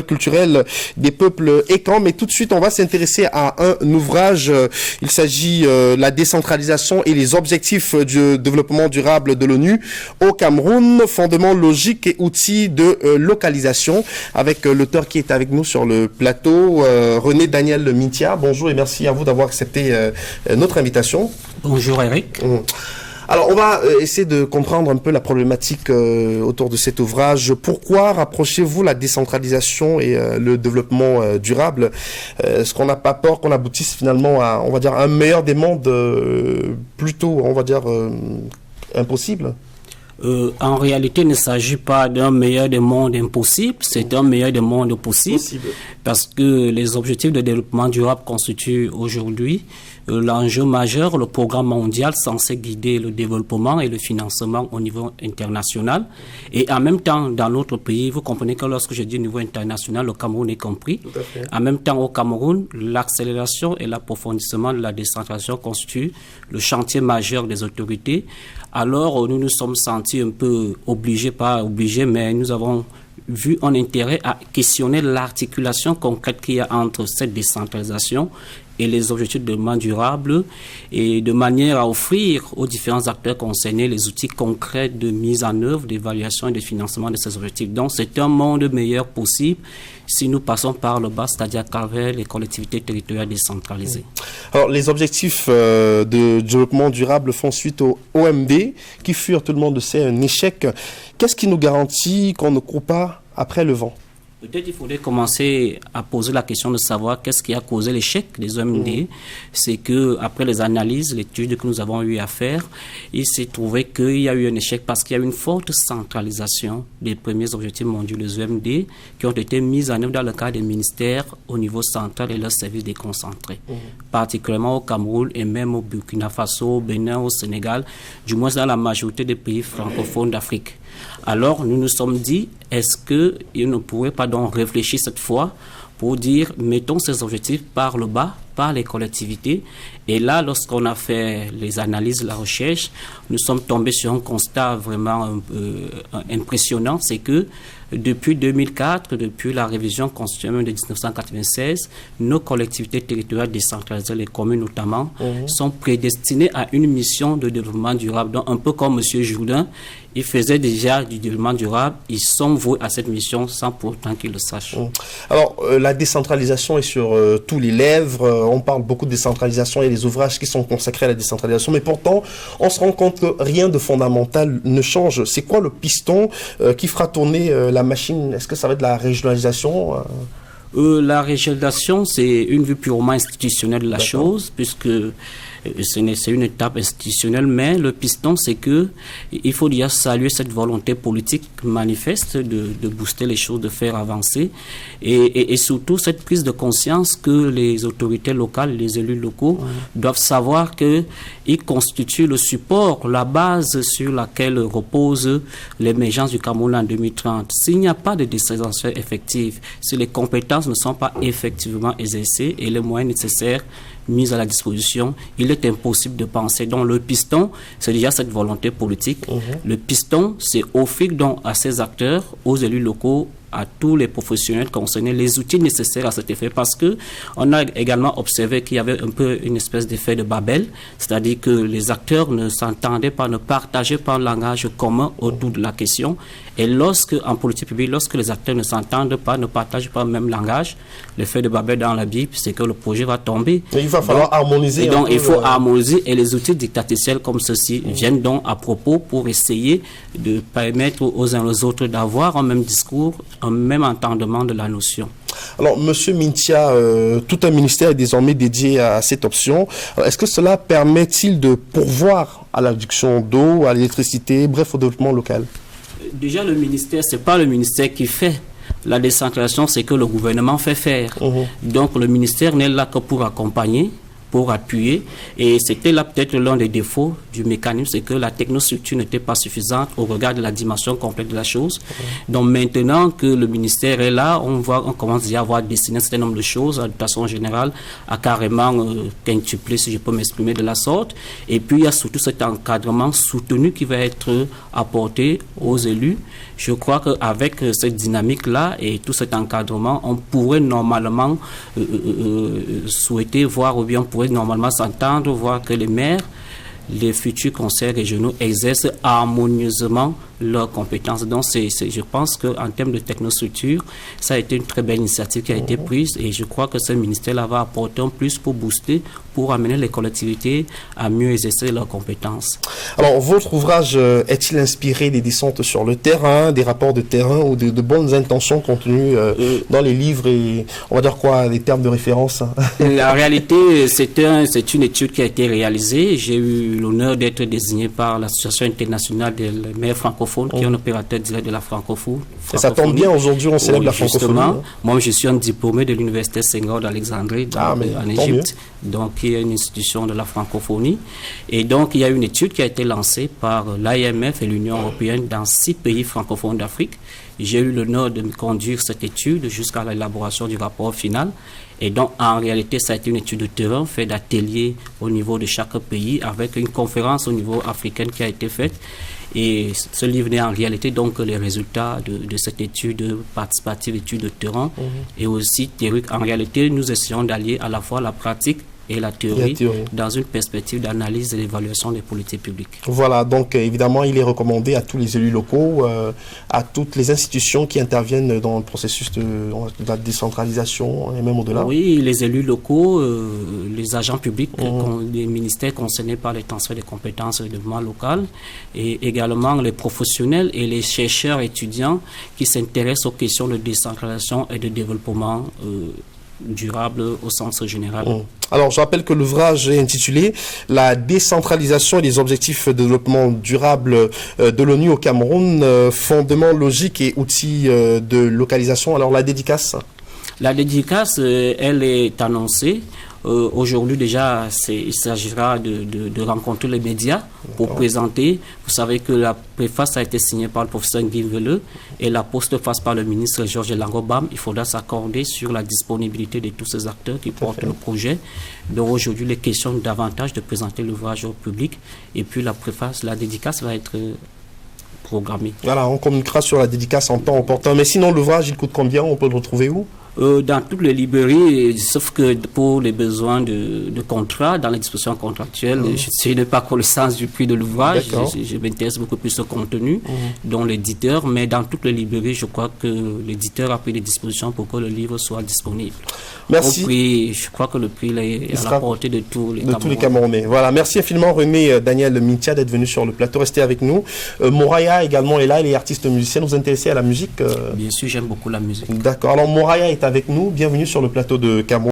culturel des peuples écans, mais tout de suite on va s'intéresser à un ouvrage. Il s'agit la décentralisation et les objectifs du développement durable de l'ONU au Cameroun, fondements logiques et outils de localisation, avec l'auteur qui est avec nous sur le plateau, René Daniel Mintia. Bonjour et merci à vous d'avoir accepté notre invitation. Bonjour Eric. Alors, on va essayer de comprendre un peu la problématique autour de cet ouvrage. Pourquoi rapprochez-vous la décentralisation et le développement durable? Est-ce qu'on n'a pas peur qu'on aboutisse finalement à, on va dire, un meilleur des mondes plutôt, on va dire, impossible? En réalité, il ne s'agit pas d'un meilleur des mondes impossible, c'est un meilleur des mondes possible. Parce que les objectifs de développement durable constituent aujourd'hui l'enjeu majeur, le programme mondial censé guider le développement et le financement au niveau international. Et en même temps, dans notre pays, vous comprenez que lorsque je dis niveau international, le Cameroun est compris. En même temps, au Cameroun, l'accélération et l'approfondissement de la décentralisation constituent le chantier majeur des autorités. Alors, nous nous sommes sentis un peu obligés, pas obligés, mais nous avons vu un intérêt à questionner l'articulation concrète qu'il y a entre cette décentralisation et les objectifs de développement durable, et de manière à offrir aux différents acteurs concernés les outils concrets de mise en œuvre, d'évaluation et de financement de ces objectifs. Donc, c'est un monde meilleur possible si nous passons par le bas, c'est-à-dire à travers les collectivités territoriales décentralisées. Alors, les objectifs de développement durable font suite au OMD, qui furent, tout le monde le sait, un échec. Qu'est-ce qui nous garantit qu'on ne court pas après le vent? Peut-être il faudrait commencer à poser la question de savoir qu'est-ce qui a causé l'échec des OMD. C'est que après les analyses, l'étude que nous avons eu à faire, il s'est trouvé qu'il y a eu un échec parce qu'il y a eu une forte centralisation des premiers objectifs mondiaux des OMD qui ont été mis en œuvre dans le cadre des ministères au niveau central et leurs services déconcentrés, particulièrement au Cameroun et même au Burkina Faso, au Bénin, au Sénégal, du moins dans la majorité des pays francophones d'Afrique. Alors, nous nous sommes dit, est-ce qu'il ne pourrait pas donc réfléchir cette fois pour dire, mettons ces objectifs par le bas, par les collectivités. Et là, lorsqu'on a fait les analyses, la recherche, nous sommes tombés sur un constat vraiment impressionnant, c'est que depuis 2004, depuis la révision constitutionnelle de 1996, nos collectivités territoriales décentralisées, les communes notamment, sont prédestinées à une mission de développement durable. Donc, un peu comme M. Jourdain, ils faisaient déjà du développement durable, ils sont voués à cette mission sans pour autant qu'ils le sachent. Alors, la décentralisation est sur tous les lèvres. On parle beaucoup de décentralisation et les ouvrages qui sont consacrés à la décentralisation, mais pourtant, on se rend compte que rien de fondamental ne change. C'est quoi le piston qui fera tourner la machine? Est-ce que ça va être la régionalisation? La régionalisation, c'est une vue purement institutionnelle de la chose, puisque c'est une étape institutionnelle, mais le piston, c'est que il faut déjà saluer cette volonté politique manifeste de booster les choses, de faire avancer, et surtout cette prise de conscience que les autorités locales, les élus locaux doivent savoir que ils constituent le support, la base sur laquelle repose l'émergence du Cameroun en 2030. S'il n'y a pas de décentralisation effective, si les compétences ne sont pas effectivement exercées et les moyens nécessaires mis à la disposition, il est impossible de penser. Donc le piston, c'est déjà cette volonté politique. Le piston, c'est offrir donc à ces acteurs, aux élus locaux, à tous les professionnels concernés, les outils nécessaires à cet effet, parce que on a également observé qu'il y avait un peu une espèce d'effet de Babel, c'est-à-dire que les acteurs ne s'entendaient pas, ne partageaient pas un langage commun autour de la question. Et lorsque, en politique publique, lorsque les acteurs ne s'entendent pas, ne partagent pas le même langage, l'effet de Babel dans la Bible, c'est que le projet va tomber. Mais il va falloir harmoniser. Et donc, il faut harmoniser, et les outils dictaticiels comme ceux-ci viennent donc à propos pour essayer de permettre aux uns aux autres d'avoir un même discours, un même entendement de la notion. Alors, Monsieur Mintia, tout un ministère est désormais dédié à cette option. Est-ce que cela permet-il de pourvoir à la réduction d'eau, à l'électricité, bref, au développement local? Déjà, le ministère, ce n'est pas le ministère qui fait. La décentralisation, c'est que le gouvernement fait faire. Donc, le ministère n'est là que pour accompagner, pour appuyer. Et c'était là peut-être l'un des défauts du mécanisme, c'est que la technostructure n'était pas suffisante au regard de la dimension complète de la chose. Donc maintenant que le ministère est là, on commence déjà à avoir dessiné un certain nombre de choses, de façon générale, à carrément quintupler, si je peux m'exprimer de la sorte. Et puis il y a surtout cet encadrement soutenu qui va être apporté aux élus. Je crois qu'avec cette dynamique-là et tout cet encadrement, on pourrait normalement souhaiter voir, ou bien on pourrait normalement s'entendre, voir que les maires, les futurs conseils régionaux exercent harmonieusement leurs compétences. Donc, je pense qu'en termes de technostructure, ça a été une très belle initiative qui a été prise et je crois que ce ministère-là va apporter un plus pour booster, pour amener les collectivités à mieux exercer leurs compétences. Alors, votre ouvrage est-il inspiré des descentes sur le terrain, des rapports de terrain ou de bonnes intentions contenues dans les livres et, on va dire quoi, des termes de référence? En réalité, c'est une étude qui a été réalisée. J'ai eu l'honneur d'être désigné par l'Association internationale des maires francophones, qui est un opérateur direct de la francophonie. Et ça tombe bien, aujourd'hui on célèbre la francophonie. Justement, moi je suis un diplômé de l'université Senghor d'Alexandrie en Égypte, donc qui est une institution de la francophonie. Et donc il y a une étude qui a été lancée par l'AMF et l'Union européenne dans 6 pays francophones d'Afrique. J'ai eu l'honneur de me conduire cette étude jusqu'à l'élaboration du rapport final. Et donc, en réalité, ça a été une étude de terrain, faite d'ateliers au niveau de chaque pays, avec une conférence au niveau africain qui a été faite. Et ce livre n'est en réalité donc les résultats de cette étude participative, étude de terrain, et aussi théorique. En réalité, nous essayons d'allier à la fois la pratique et la théorie dans une perspective d'analyse et d'évaluation des politiques publiques. Voilà, donc évidemment, il est recommandé à tous les élus locaux, à toutes les institutions qui interviennent dans le processus de la décentralisation et même au-delà. Oui, les élus locaux, les agents publics, les ministères concernés par les transferts de compétences et de développement local, et également les professionnels et les chercheurs étudiants qui s'intéressent aux questions de décentralisation et de développement durable au sens général. Alors, je rappelle que l'ouvrage est intitulé « La décentralisation et les objectifs de développement durable de l'ONU au Cameroun, fondements logiques et outils de localisation ». Alors, la dédicace? La dédicace, elle est annoncée. Aujourd'hui déjà, il s'agira de rencontrer les médias pour présenter. Vous savez que la préface a été signée par le professeur Guy Veleux et la postface par le ministre Georges Langobam. Il faudra s'accorder sur la disponibilité de tous ces acteurs qui portent le projet. Donc aujourd'hui, les questions davantage de présenter l'ouvrage au public et puis la préface, la dédicace va être programmée. Voilà, on communiquera sur la dédicace en temps opportun. Mais sinon, l'ouvrage, il coûte combien? On peut le retrouver où? Dans toutes les librairies, sauf que pour les besoins de contrat, dans les dispositions contractuelles, je n'ai pas connaissance du prix de l'ouvrage, je m'intéresse beaucoup plus au contenu, dont l'éditeur, mais dans toutes les librairies, je crois que l'éditeur a pris des dispositions pour que le livre soit disponible. Merci. Au prix, je crois que le prix est à la portée de tous les Camerounais. Voilà, merci infiniment René Daniel Mintia d'être venu sur le plateau, restez avec nous. Moraya également est là, il est artiste musicien, vous vous intéressez à la musique? Bien sûr, j'aime beaucoup la musique. D'accord, alors Moraya est avec nous, bienvenue sur le plateau de Cameroun.